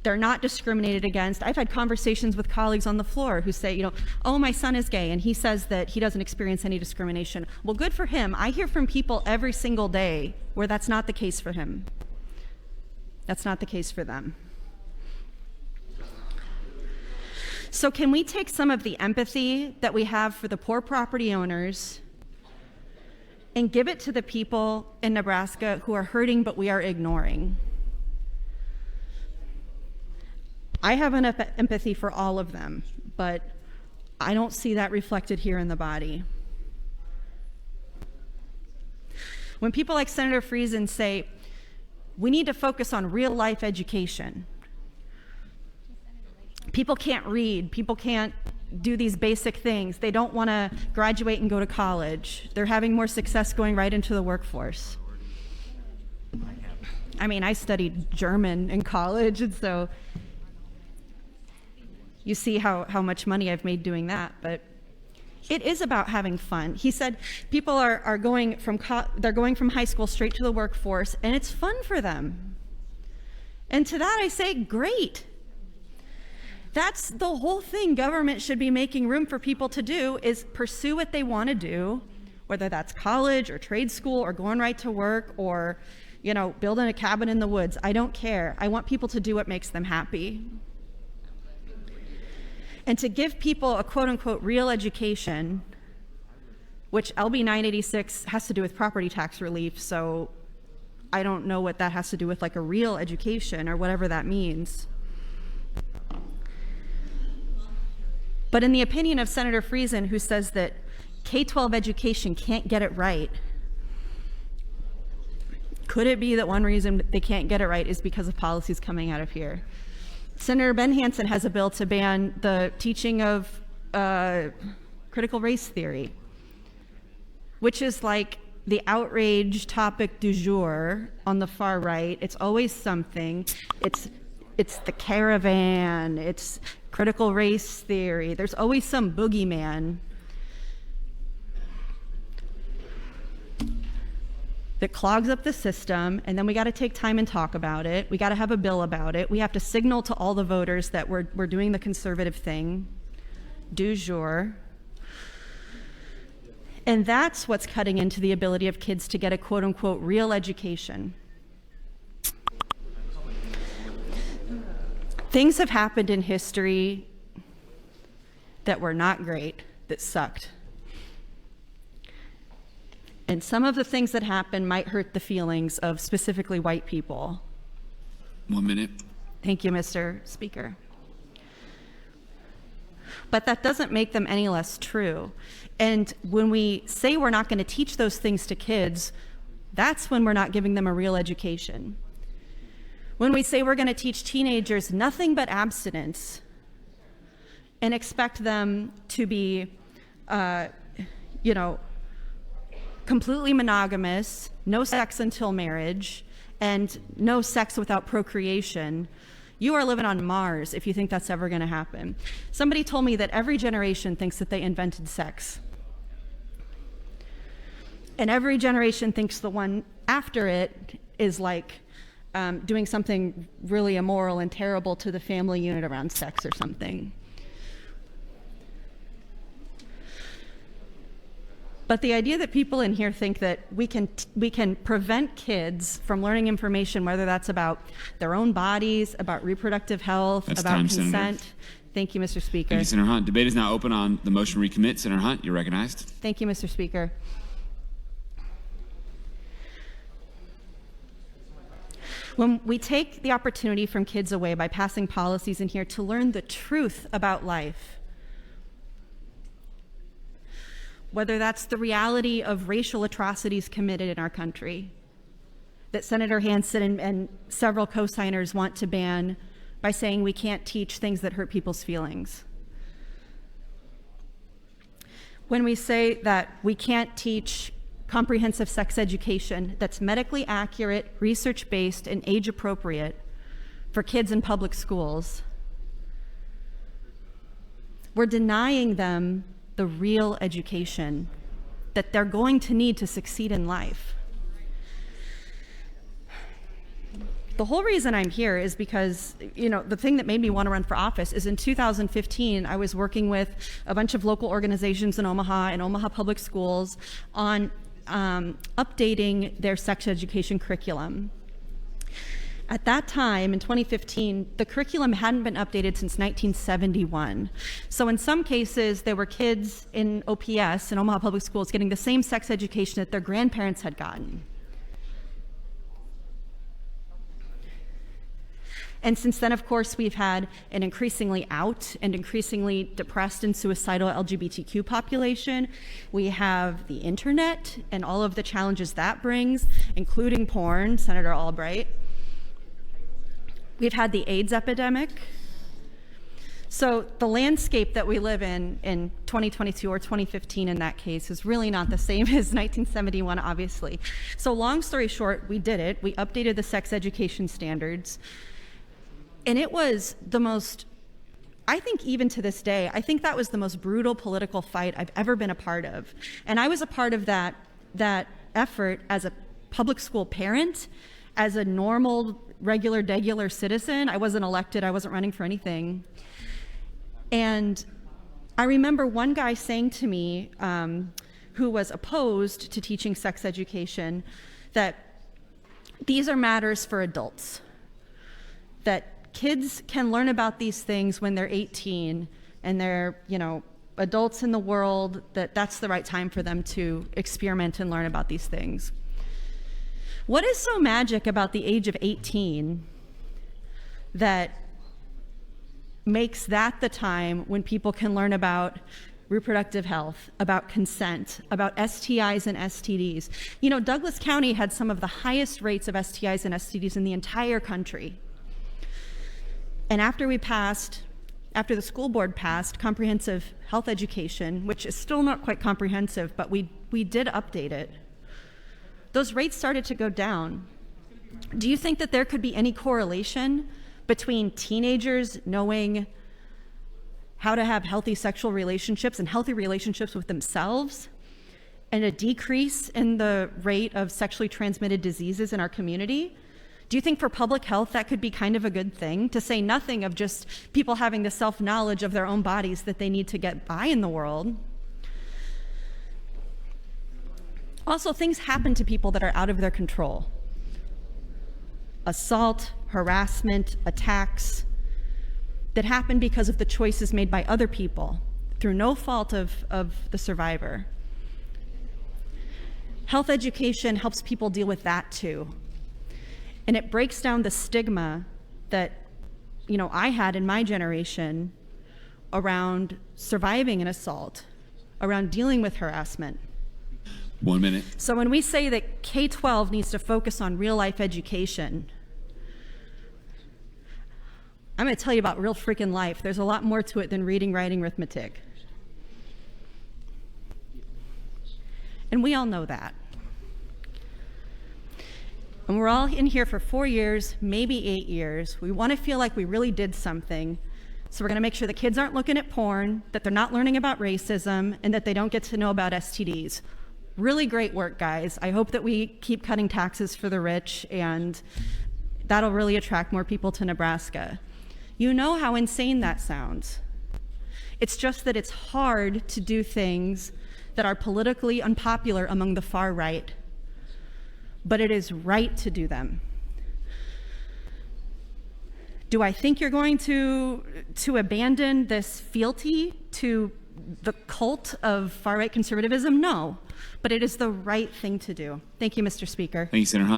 They're not discriminated against. I've had conversations with colleagues on the floor who say, oh, my son is gay, and he says that he doesn't experience any discrimination. Well, good for him. I hear from people every single day where that's not the case for him. That's not the case for them. So can we take some of the empathy that we have for the poor property owners and give it to the people in Nebraska who are hurting but we are ignoring? I have enough empathy for all of them, but I don't see that reflected here in the body. When people like Senator Friesen say, we need to focus on real life education. People can't read, people can't do these basic things. They don't want to graduate and go to college. They're having more success going right into the workforce. I mean, I studied German in college, and so you see how much money I've made doing that, but it is about having fun. He said people are going from high school straight to the workforce, and it's fun for them. And to that I say, great. That's the whole thing government should be making room for people to do, is pursue what they want to do, whether that's college or trade school or going right to work or, building a cabin in the woods. I don't care. I want people to do what makes them happy. And to give people a quote unquote real education, which LB 986 has to do with property tax relief, so I don't know what that has to do with like a real education or whatever that means. But in the opinion of Senator Friesen, who says that K-12 education can't get it right, could it be that one reason they can't get it right is because of policies coming out of here? Senator Ben Hansen has a bill to ban the teaching of critical race theory, which is like the outrage topic du jour on the far right. It's always something. It's the caravan, it's critical race theory. There's always some boogeyman that clogs up the system, and then we got to take time and talk about it. We got to have a bill about it. We have to signal to all the voters that we're doing the conservative thing, du jour. And that's what's cutting into the ability of kids to get a quote unquote real education. Things have happened in history that were not great, that sucked. And some of the things that happen might hurt the feelings of specifically white people. 1 minute. Thank you, Mr. Speaker. But that doesn't make them any less true. And when we say we're not going to teach those things to kids, that's when we're not giving them a real education. When we say we're going to teach teenagers nothing but abstinence and expect them to be, completely monogamous, no sex until marriage, and no sex without procreation, you are living on Mars if you think that's ever going to happen. Somebody told me that every generation thinks that they invented sex. And every generation thinks the one after it is like doing something really immoral and terrible to the family unit around sex or something. But the idea that people in here think that we can prevent kids from learning information, whether that's about their own bodies, about reproductive health, That's about time, consent. Senator. Thank you, Mr. Speaker. Thank you, Senator Hunt. Debate is now open on the motion to recommit. Senator Hunt, you're recognized. Thank you, Mr. Speaker. When we take the opportunity from kids away by passing policies in here to learn the truth about life, whether that's the reality of racial atrocities committed in our country that Senator Hansen and several co-signers want to ban by saying we can't teach things that hurt people's feelings. When we say that we can't teach comprehensive sex education that's medically accurate, research-based, and age-appropriate for kids in public schools, we're denying them the real education that they're going to need to succeed in life. the whole reason I'm here is because, the thing that made me want to run for office is in 2015, I was working with a bunch of local organizations in Omaha and Omaha Public Schools on updating their sex education curriculum. At that time, in 2015, the curriculum hadn't been updated since 1971. So in some cases, there were kids in OPS, in Omaha Public Schools, getting the same sex education that their grandparents had gotten. And since then, of course, we've had an increasingly out and increasingly depressed and suicidal LGBTQ population. We have the internet and all of the challenges that brings, including porn, Senator Albright. We've had the AIDS epidemic. So the landscape that we live in 2022 or 2015 in that case is really not the same as 1971, obviously. So long story short, we did it. We updated the sex education standards. And it was the most, I think even to this day, I think that was the most brutal political fight I've ever been a part of. And I was a part of that effort as a public school parent, as a normal, regular citizen. I wasn't elected, I wasn't running for anything. And I remember one guy saying to me, who was opposed to teaching sex education, that these are matters for adults, that kids can learn about these things when they're 18 and they're, adults in the world, that's the right time for them to experiment and learn about these things. What is so magic about the age of 18 that makes that the time when people can learn about reproductive health, about consent, about STIs and STDs? Douglas County had some of the highest rates of STIs and STDs in the entire country. And after the school board passed comprehensive health education, which is still not quite comprehensive, but we did update it, those rates started to go down. Do you think that there could be any correlation between teenagers knowing how to have healthy sexual relationships and healthy relationships with themselves and a decrease in the rate of sexually transmitted diseases in our community? Do you think for public health that could be kind of a good thing, to say nothing of just people having the self-knowledge of their own bodies that they need to get by in the world? Also, things happen to people that are out of their control. Assault, harassment, attacks that happen because of the choices made by other people through no fault of the survivor. Health education helps people deal with that too. And it breaks down the stigma that, I had in my generation around surviving an assault, around dealing with harassment. 1 minute. So when we say that K-12 needs to focus on real life education, I'm going to tell you about real freaking life. There's a lot more to it than reading, writing, arithmetic. And we all know that. And we're all in here for 4 years, maybe 8 years. We want to feel like we really did something. So we're going to make sure the kids aren't looking at porn, that they're not learning about racism, and that they don't get to know about STDs. Really great work, guys. I hope that we keep cutting taxes for the rich, and that'll really attract more people to Nebraska. You know how insane that sounds. It's just that it's hard to do things that are politically unpopular among the far right, but it is right to do them. Do I think you're going to abandon this fealty to the cult of far-right conservatism? No, but it is the right thing to do. Thank you, Mr. Speaker. Thank you, Senator Hunt.